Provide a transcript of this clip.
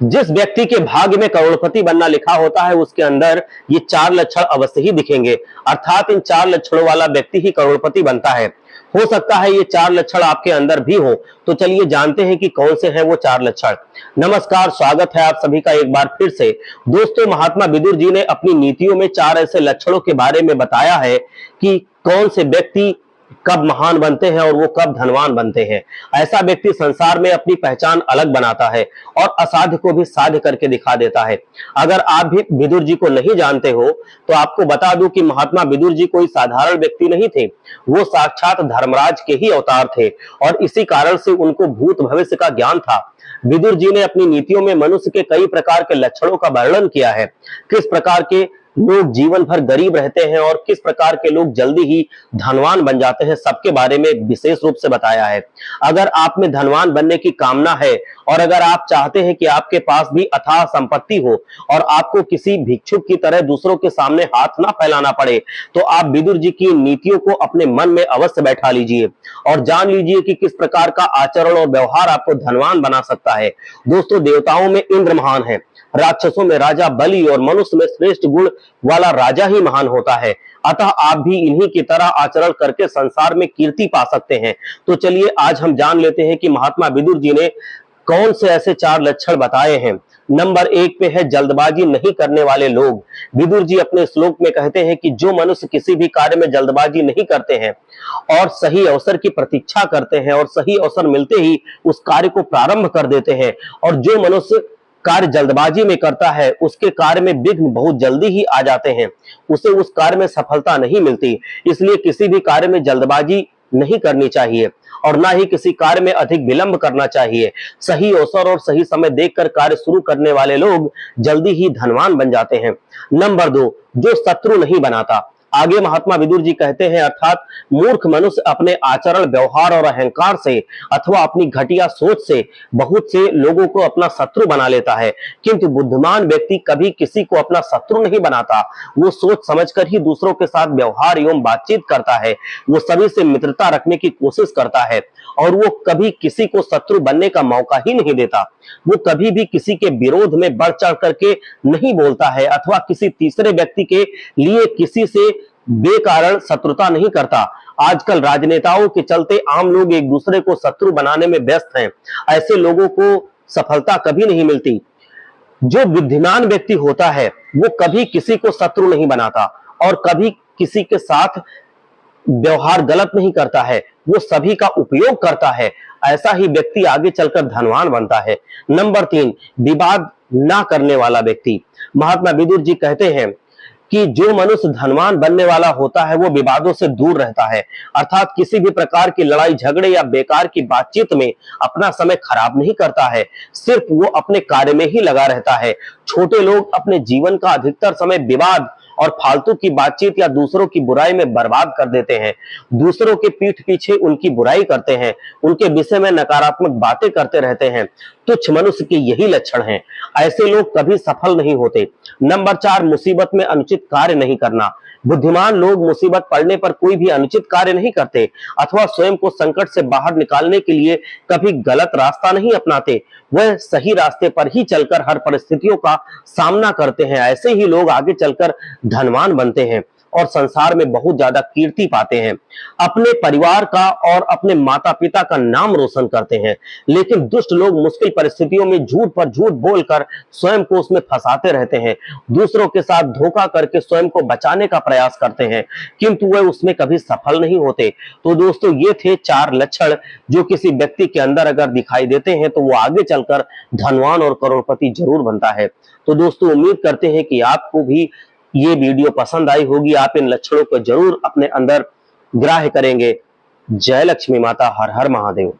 जिस व्यक्ति के भाग्य में करोड़पति बनना लिखा होता है उसके अंदर ये चार लक्षण अवश्य ही दिखेंगे। अर्थात इन चार लक्षणों वाला व्यक्ति ही करोड़पति बनता है। हो सकता है ये चार लक्षण आपके अंदर भी हो, तो चलिए जानते हैं कि कौन से हैं वो चार लक्षण। नमस्कार, स्वागत है आप सभी का एक बार फिर से। दोस्तों, महात्मा विदुर जी ने अपनी नीतियों में चार ऐसे लक्षणों के बारे में बताया है कि कौन से व्यक्ति कब महान बनते हैं और वो कब धनवान बनते हैं। ऐसा व्यक्ति संसार में अपनी पहचान अलग बनाता है और असाध्य को भी साध्य करके दिखा देता है। अगर आप भी विदुर जी को नहीं जानते हो तो आपको बता दूं कि महात्मा विदुर जी कोई साधारण व्यक्ति नहीं थे। वो साक्षात धर्मराज के ही अवतार थे और इसी कारण से उनको भूत भविष्य का ज्ञान था। विदुर जी ने अपनी नीतियों में मनुष्य के कई प्रकार के लक्षणों का वर्णन किया है। किस प्रकार के लोग जीवन भर गरीब रहते हैं और किस प्रकार के लोग जल्दी ही धनवान बन जाते हैं, सबके बारे में विशेष रूप से बताया है। अगर आप में धनवान बनने की कामना है और अगर आप चाहते हैं कि आपके पास भी अथाह संपत्ति हो और आपको किसी भिक्षुक की तरह दूसरों के सामने हाथ ना फैलाना पड़े, तो आप विदुर जी की नीतियों को अपने मन में अवश्य बैठा लीजिए और जान लीजिए कि किस प्रकार का आचरण और व्यवहार आपको धनवान बना सकता है। दोस्तों, देवताओं में इंद्र महान है, राक्षसों में राजा बलि और मनुष्य में श्रेष्ठ गुण वाला राजा ही महान होता है। अतः आप भी इन्हीं की तरह आचरण करके संसार में कीर्ति पा सकते हैं। तो चलिए आज हम जान लेते हैं कि महात्मा विदुर जी ने कौन से ऐसे चार लक्षण बताए हैं। नंबर एक पे है जल्दबाजी नहीं करने वाले लोग। विदुर जी अपने श्लोक में कहते हैं कि जो मनुष्य किसी भी कार्य में जल्दबाजी नहीं करते हैं और सही अवसर की प्रतीक्षा करते हैं और सही अवसर मिलते ही उस कार्य को प्रारंभ कर देते हैं, और जो मनुष्य कार्य जल्दबाजी में करता है उसके कार्य में विघ्न बहुत जल्दी ही आ जाते हैं, उसे उस कार्य में सफलता नहीं मिलती। इसलिए किसी भी कार्य में जल्दबाजी नहीं करनी चाहिए और ना ही किसी कार्य में अधिक विलंब करना चाहिए। सही अवसर और सही समय देखकर कार्य शुरू करने वाले लोग जल्दी ही धनवान बन जाते हैं। नंबर दो, जो शत्रु नहीं बनाता। आगे महात्मा विदुर जी कहते हैं, अर्थात मूर्ख मनुष्य अपने आचरण, व्यवहार और अहंकार से अथवा अपनी घटिया सोच से बहुत से लोगों को अपना शत्रु बना लेता है, किंतु बुद्धिमान व्यक्ति कभी किसी को अपना शत्रु नहीं बनाता। वो सोच समझकर ही दूसरों के साथ व्यवहार एवं बातचीत करता है। वो सभी से मित्रता रखने की कोशिश करता है और वो कभी किसी को शत्रु बनने का मौका ही नहीं देता। वो कभी भी किसी के विरोध में बढ़ चढ़ करके नहीं बोलता है अथवा किसी तीसरे व्यक्ति के लिए किसी से बेकारण शत्रुता नहीं करता। आजकल राजनेताओं के चलते आम लोग एक दूसरे को शत्रु बनाने में व्यस्त हैं। ऐसे लोगों को सफलता कभी नहीं मिलती। जो बुद्धिमान व्यक्ति होता है वो कभी किसी को शत्रु नहीं बनाता और कभी किसी के साथ व्यवहार गलत नहीं करता है, वो सभी का उपयोग करता है। ऐसा ही व्यक्ति आगे चलकर धनवान बनता है। नंबर तीन, विवाद ना करने वाला व्यक्ति। महात्मा विदुर जी कहते हैं कि जो मनुष्य धनवान बनने वाला होता है वो विवादों से दूर रहता है, अर्थात किसी भी प्रकार की लड़ाई झगड़े या बेकार की बातचीत में अपना समय खराब नहीं करता है, सिर्फ वो अपने कार्य में ही लगा रहता है। छोटे लोग अपने जीवन का अधिकतर समय विवाद और फालतू की बातचीत या दूसरों की बुराई में बर्बाद कर देते हैं। दूसरों के पीठ पीछे उनकी बुराई करते हैं, उनके विषय में नकारात्मक बातें करते रहते हैं। तुच्छ मनुष्य के यही लक्षण हैं। ऐसे लोग कभी सफल नहीं होते। नंबर चार, मुसीबत में अनुचित कार्य नहीं करना। बुद्धिमान लोग मुसीबत पड़ने पर कोई भी अनुचित कार्य नहीं करते अथवा स्वयं को संकट से बाहर निकालने के लिए कभी गलत रास्ता नहीं अपनाते। वह सही रास्ते पर ही चलकर हर परिस्थितियों का सामना करते हैं। ऐसे ही लोग आगे चलकर धनवान बनते हैं और संसार में बहुत ज्यादा कीर्ति पाते हैं। अपने परिवार का और अपने माता पिता का नाम रोशन करते हैं। लेकिन दुष्ट लोग मुश्किल परिस्थितियों में झूठ पर झूठ बोलकर स्वयं को उसमें फंसाते रहते हैं। दूसरों के साथ धोखा करके स्वयं को बचाने का प्रयास करते हैं, किंतु वह उसमें कभी सफल नहीं होते। तो दोस्तों, ये थे चार लक्षण जो किसी व्यक्ति के अंदर अगर दिखाई देते हैं तो वो आगे चलकर धनवान और करोड़पति जरूर बनता है। तो दोस्तों, उम्मीद करते हैं कि आपको भी ये वीडियो पसंद आई होगी। आप इन लक्षणों को जरूर अपने अंदर ग्राह्य करेंगे। जय लक्ष्मी माता, हर हर महादेव।